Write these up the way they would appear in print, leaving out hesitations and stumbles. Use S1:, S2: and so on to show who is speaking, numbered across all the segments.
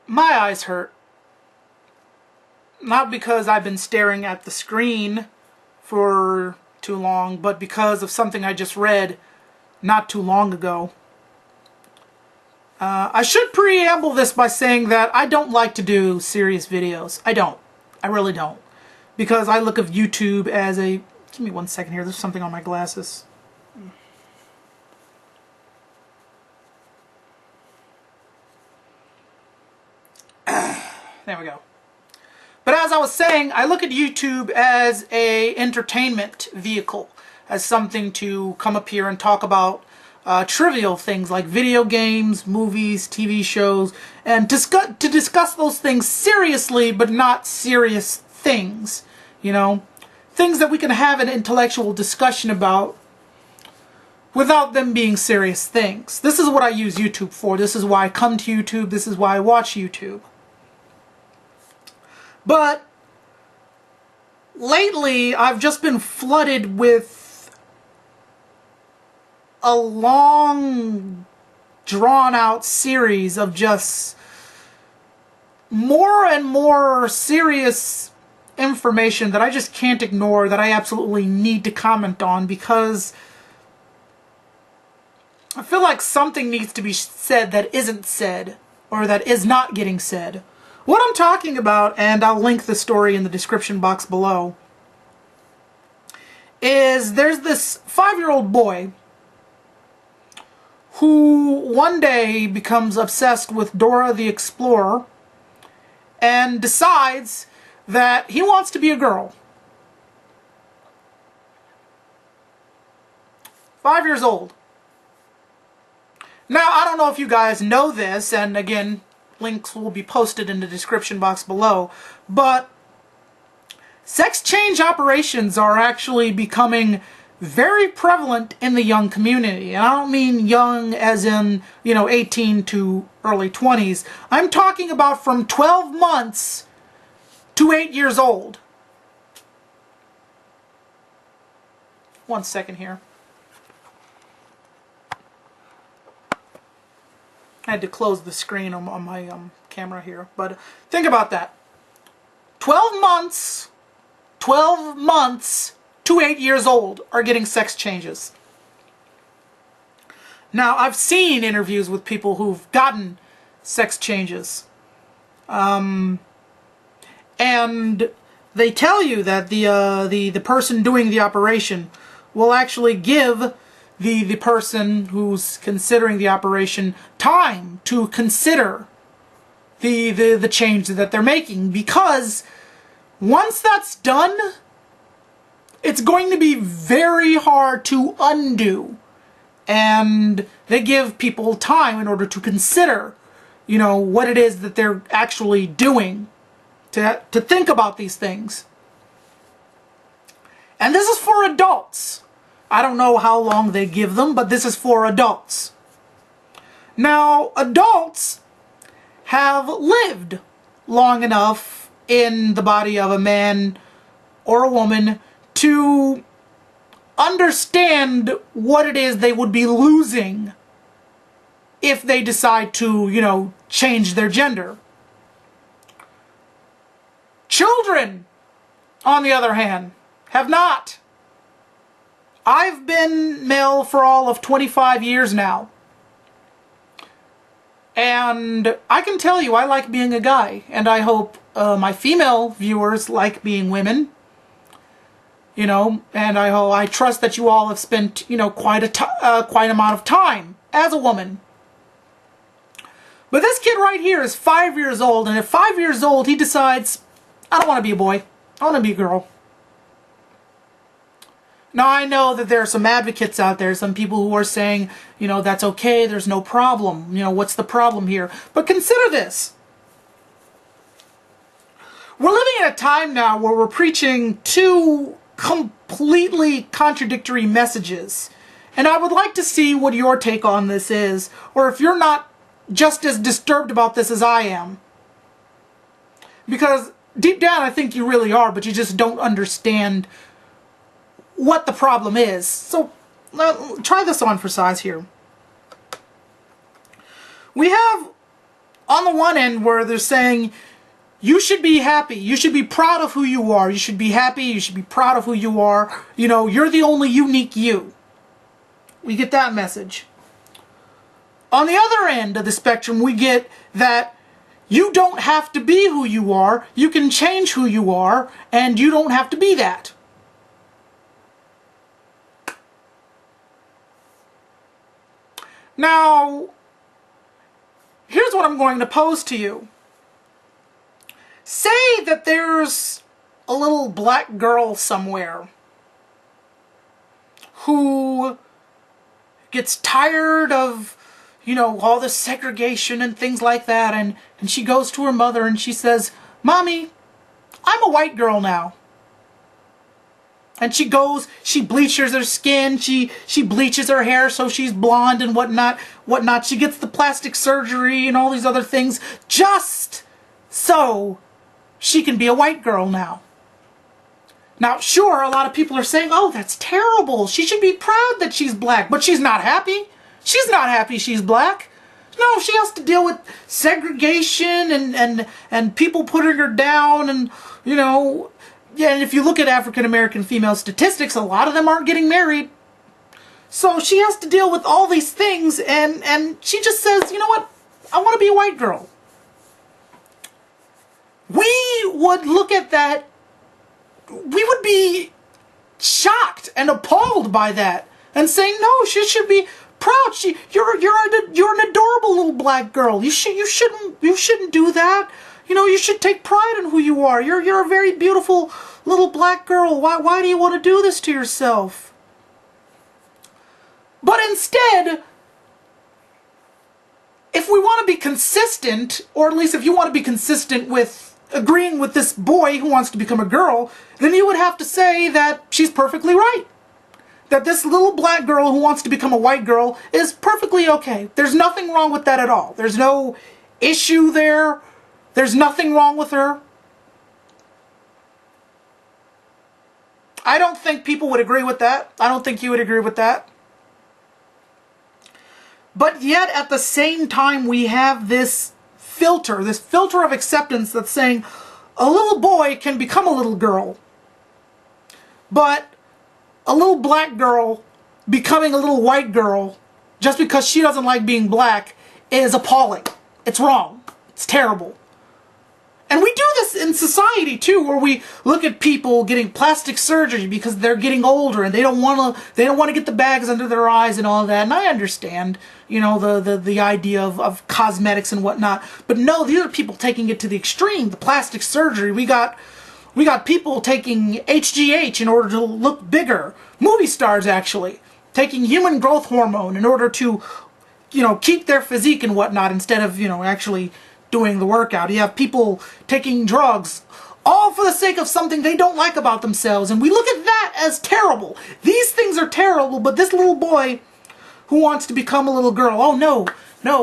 S1: my eyes hurt. Not because I've been staring at the screen for too long, but because of something I just read not too long ago. I should preamble this by saying that I don't like to do serious videos. I don't. I really don't. Because I look at YouTube as a... Give me 1 second here. There's something on my glasses. There we go. But as I was saying, I look at YouTube as a entertainment vehicle, as something to come up here and talk about trivial things like video games, movies, TV shows, and to discuss those things seriously, but not serious things, you know? Things that we can have an intellectual discussion about without them being serious things. This is what I use YouTube for. This is why I come to YouTube. This is why I watch YouTube. But lately, I've just been flooded with a long, drawn-out series of just more and more serious information that I just can't ignore, that I absolutely need to comment on, because I feel like something needs to be said that isn't said, or that is not getting said. What I'm talking about, and I'll link the story in the description box below, is there's this 5-year-old boy who one day becomes obsessed with Dora the Explorer and decides that he wants to be a girl. 5 years old. Now, I don't know if you guys know this, and again, links will be posted in the description box below, but sex change operations are actually becoming very prevalent in the young community. And I don't mean young as in, 18 to early 20s. I'm talking about from 12 months to 8 years old. 1 second here. I had to close the screen on my camera here. But think about that. 12 months to 8 years old are getting sex changes. Now, I've seen interviews with people who've gotten sex changes. And they tell you that the person doing the operation will actually give the person who's considering the operation time to consider the change that they're making, because once that's done, it's going to be very hard to undo. And they give people time in order to consider, what it is that they're actually doing, to think about these things. And this is for adults. I don't know how long they give them, but this is for adults. Now, adults have lived long enough in the body of a man or a woman to understand what it is they would be losing if they decide to, change their gender. Children, on the other hand, have not. I've been male for all of 25 years now. And I can tell you, I like being a guy. And I hope my female viewers like being women. And I trust that you all have spent, quite amount of time as a woman. But this kid right here is 5 years old, and at 5 years old, he decides, I don't want to be a boy. I want to be a girl. Now, I know that there are some advocates out there, some people who are saying, that's okay, there's no problem. What's the problem here? But consider this. We're living in a time now where we're preaching two completely contradictory messages. And I would like to see what your take on this is, or if you're not just as disturbed about this as I am. Because deep down I think you really are, but you just don't understand what the problem is. So try this on for size here. We have on the one end where they're saying, you should be happy, you should be proud of who you are, you should be happy, you should be proud of who you are, you know, you're the only unique you. We get that message. On the other end of the spectrum, we get that you don't have to be who you are, you can change who you are, and you don't have to be that. Now, here's what I'm going to pose to you. Say that there's a little black girl somewhere who gets tired of, you know, all this segregation and things like that, and she goes to her mother and she says, "Mommy, I'm a white girl now." And she goes, she bleaches her skin, she bleaches her hair so she's blonde and whatnot. She gets the plastic surgery and all these other things just so she can be a white girl now. Now, sure, a lot of people are saying, oh, that's terrible. She should be proud that she's black, but she's not happy. She's not happy she's black. No, she has to deal with segregation and people putting her down and, you know, yeah, and if you look at African-American female statistics, a lot of them aren't getting married. So she has to deal with all these things, and she just says, you know what, I want to be a white girl. We would look at that, we would be shocked and appalled by that, and saying, no, she should be proud. You're an adorable little black girl. You shouldn't do that. You know, you should take pride in who you are. You're a very beautiful little black girl. Why do you want to do this to yourself? But instead, if we want to be consistent, or at least if you want to be consistent with agreeing with this boy who wants to become a girl, then you would have to say that she's perfectly right. That this little black girl who wants to become a white girl is perfectly okay. There's nothing wrong with that at all. There's no issue there. There's nothing wrong with her. I don't think people would agree with that. I don't think you would agree with that. But yet, at the same time, we have this filter of acceptance that's saying a little boy can become a little girl. But a little black girl becoming a little white girl just because she doesn't like being black is appalling. It's wrong. It's terrible. And we do this in society too, where we look at people getting plastic surgery because they're getting older and they don't want to get the bags under their eyes and all that. And I understand, you know, the idea of cosmetics and whatnot. But no, these are people taking it to the extreme. The plastic surgery. We got people taking HGH in order to look bigger. Movie stars actually taking human growth hormone in order to, you know, keep their physique and whatnot instead of, you know, actually doing the workout. You have people taking drugs, all for the sake of something they don't like about themselves, and we look at that as terrible. These things are terrible, but this little boy who wants to become a little girl, oh no,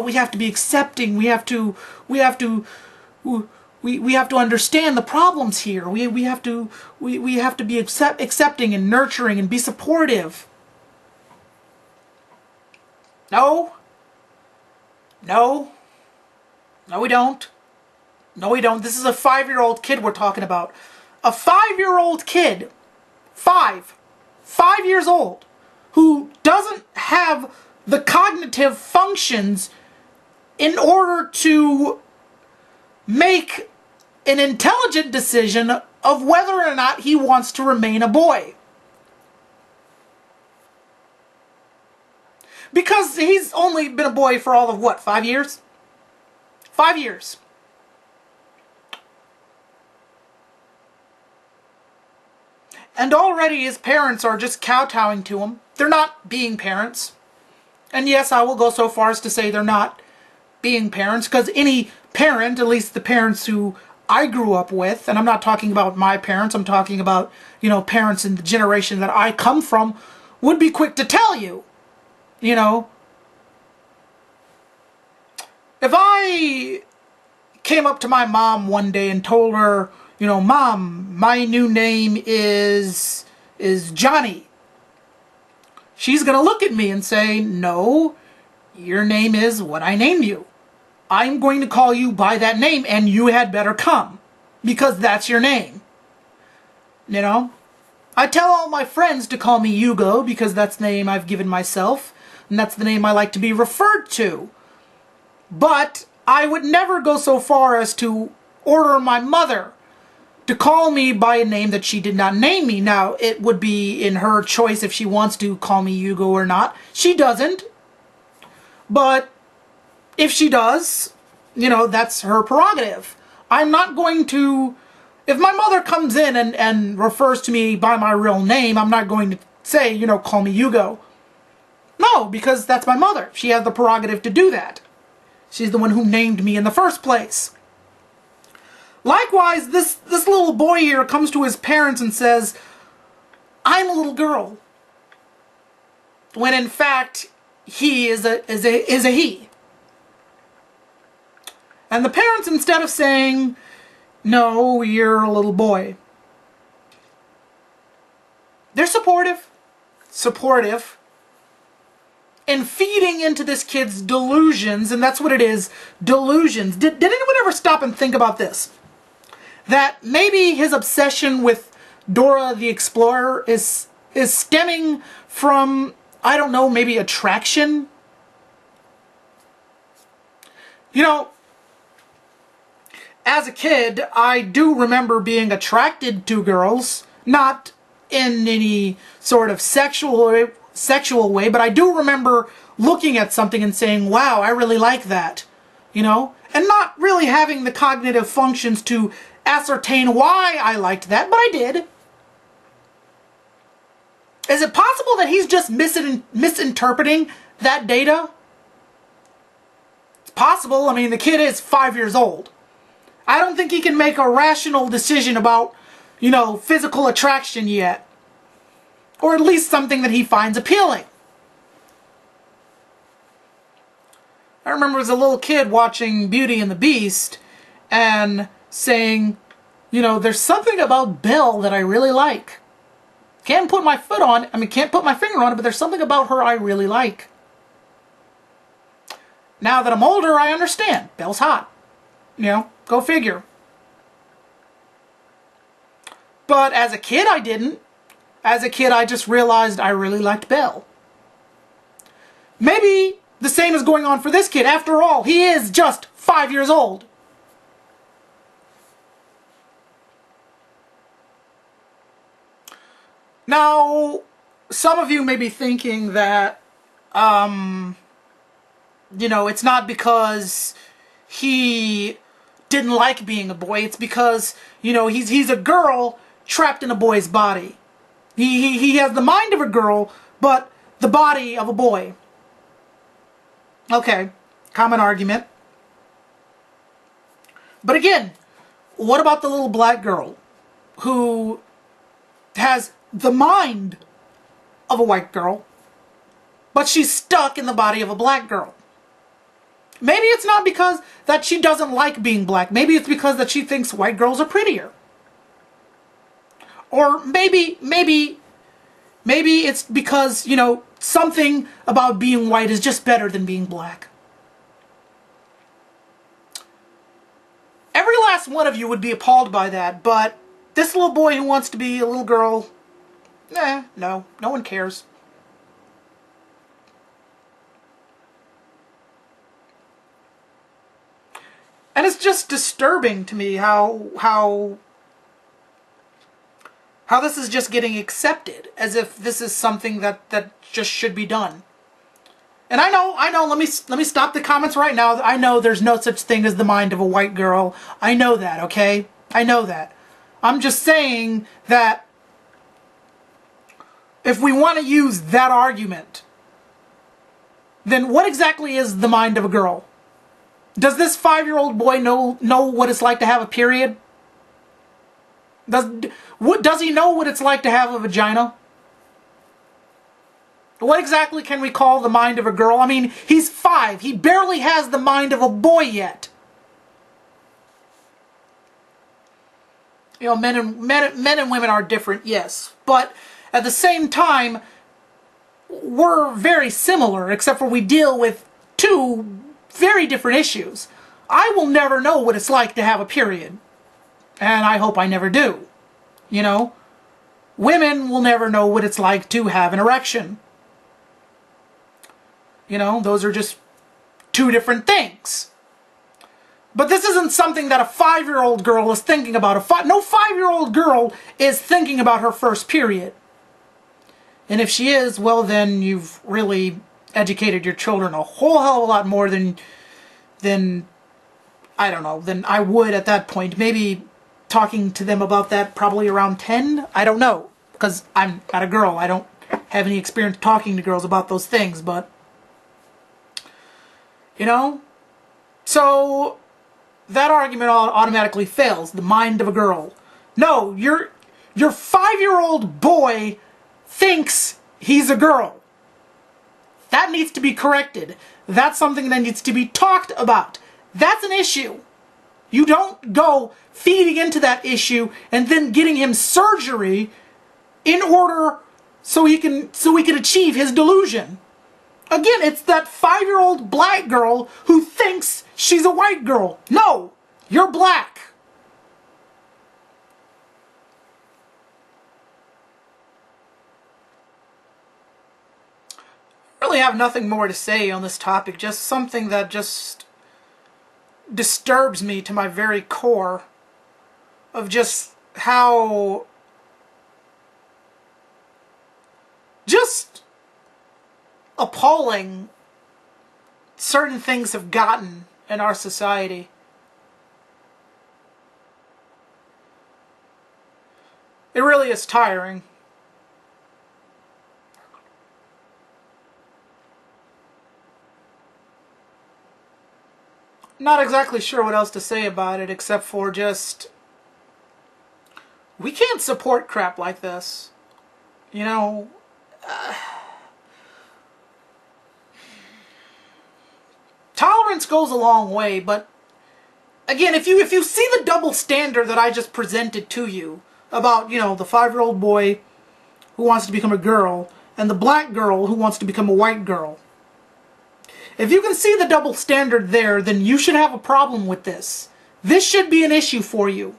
S1: we have to be accepting. We have to understand the problems here. We have to be accepting and nurturing and be supportive. No, we don't. No, we don't. This is a 5-year-old kid we're talking about. A 5-year-old kid, 5 years old, who doesn't have the cognitive functions in order to make an intelligent decision of whether or not he wants to remain a boy. Because he's only been a boy for all of what, 5 years? 5 years. And already his parents are just kowtowing to him. They're not being parents. And yes, I will go so far as to say they're not being parents, because any parent, at least the parents who I grew up with, and I'm not talking about my parents, I'm talking about, you know, parents in the generation that I come from, would be quick to tell you, you know, if I came up to my mom one day and told her, you know, Mom, my new name is Johnny, she's going to look at me and say, no, your name is what I named you. I'm going to call you by that name and you had better come because that's your name. You know? I tell all my friends to call me Hugo because that's the name I've given myself and that's the name I like to be referred to. But I would never go so far as to order my mother to call me by a name that she did not name me. Now, it would be in her choice if she wants to call me Hugo or not. She doesn't. But if she does, you know, that's her prerogative. I'm not going to... If my mother comes in and refers to me by my real name, I'm not going to say, you know, call me Hugo. No, because that's my mother. She has the prerogative to do that. She's the one who named me in the first place. Likewise, this little boy here comes to his parents and says, I'm a little girl. When in fact, he is a he. And the parents, instead of saying, no, you're a little boy, they're supportive. Supportive. And feeding into this kid's delusions, and that's what it is, delusions. Did anyone ever stop and think about this? That maybe his obsession with Dora the Explorer is stemming from, I don't know, maybe attraction? You know, as a kid, I do remember being attracted to girls, not in any sort of sexual way, but I do remember looking at something and saying, wow, I really like that, you know, and not really having the cognitive functions to ascertain why I liked that, but I did. Is it possible that he's just misinterpreting that data? It's possible. I mean, the kid is 5 years old. I don't think he can make a rational decision about, you know, physical attraction yet. Or at least something that he finds appealing. I remember as a little kid watching Beauty and the Beast and saying, you know, there's something about Belle that I really like. Can't put my finger on it, but there's something about her I really like. Now that I'm older, I understand. Belle's hot. You know, go figure. But as a kid, I didn't. As a kid, I just realized I really liked Belle. Maybe the same is going on for this kid. After all, he is just 5 years old. Now, some of you may be thinking that, you know, it's not because he didn't like being a boy. It's because, you know, he's a girl trapped in a boy's body. He has the mind of a girl, but the body of a boy. Okay, common argument. But again, what about the little black girl who has the mind of a white girl, but she's stuck in the body of a black girl? Maybe it's not because that she doesn't like being black. Maybe it's because that she thinks white girls are prettier. Or maybe it's because, you know, something about being white is just better than being black. Every last one of you would be appalled by that, but this little boy who wants to be a little girl, no one cares. And it's just disturbing to me how this is just getting accepted, as if this is something that just should be done. And I know, let me stop the comments right now. I know there's no such thing as the mind of a white girl. I know that, okay? I know that. I'm just saying that if we want to use that argument, then what exactly is the mind of a girl? Does this 5-year-old boy know what it's like to have a period? Does he know what it's like to have a vagina? What exactly can we call the mind of a girl? I mean, he's 5. He barely has the mind of a boy yet. You know, men and women are different, yes. But at the same time, we're very similar, except for we deal with two very different issues. I will never know what it's like to have a period. And I hope I never do. You know? Women will never know what it's like to have an erection. You know, those are just two different things. But this isn't something that a 5-year-old girl is thinking about. No 5-year-old girl is thinking about her first period. And if she is, well, then you've really educated your children a whole hell of a lot more than I don't know, than I would at that point. Maybe talking to them about that probably around 10? I don't know. Because I'm not a girl. I don't have any experience talking to girls about those things, but... You know? So... that argument automatically fails. The mind of a girl. No, your 5-year-old boy thinks he's a girl. That needs to be corrected. That's something that needs to be talked about. That's an issue. You don't go feeding into that issue and then getting him surgery in order so he can achieve his delusion. Again, it's that 5-year-old black girl who thinks she's a white girl. No, you're black. I really have nothing more to say on this topic, just something that just disturbs me to my very core of just how just appalling certain things have gotten in our society. It really is tiring. Not exactly sure what else to say about it except for just... we can't support crap like this. You know... tolerance goes a long way, but... again, if you see the double standard that I just presented to you about, you know, the 5-year-old boy who wants to become a girl and the black girl who wants to become a white girl. If you can see the double standard there, then you should have a problem with this. This should be an issue for you.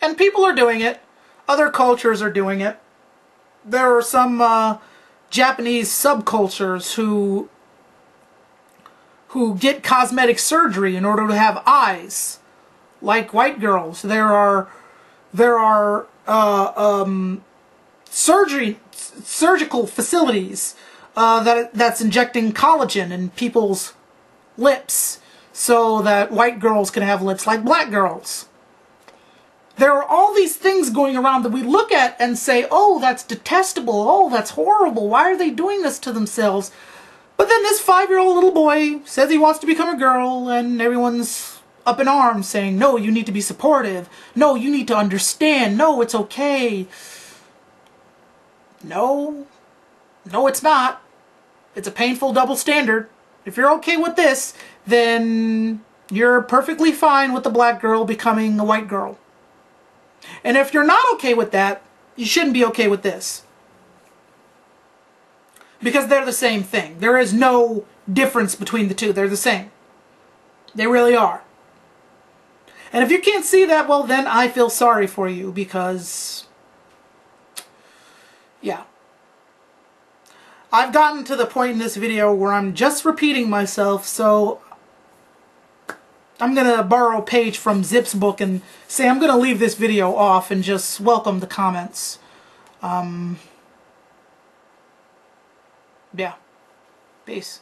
S1: And people are doing it. Other cultures are doing it. There are some Japanese subcultures who get cosmetic surgery in order to have eyes, like white girls. There are surgical facilities that's injecting collagen in people's lips so that white girls can have lips like black girls. There are all these things going around that we look at and say, oh, that's detestable, oh, that's horrible, why are they doing this to themselves? But then this 5-year-old little boy says he wants to become a girl, and everyone's up in arms saying, no, you need to be supportive, no, you need to understand, no, it's okay. No, it's not. It's a painful double standard. If you're okay with this, then you're perfectly fine with the black girl becoming a white girl. And if you're not okay with that, you shouldn't be okay with this. Because they're the same thing. There is no difference between the two. They're the same. They really are. And if you can't see that, well, then I feel sorry for you because... yeah. I've gotten to the point in this video where I'm just repeating myself, so I'm going to borrow a page from Zip's book and say I'm going to leave this video off and just welcome the comments. Yeah. Peace.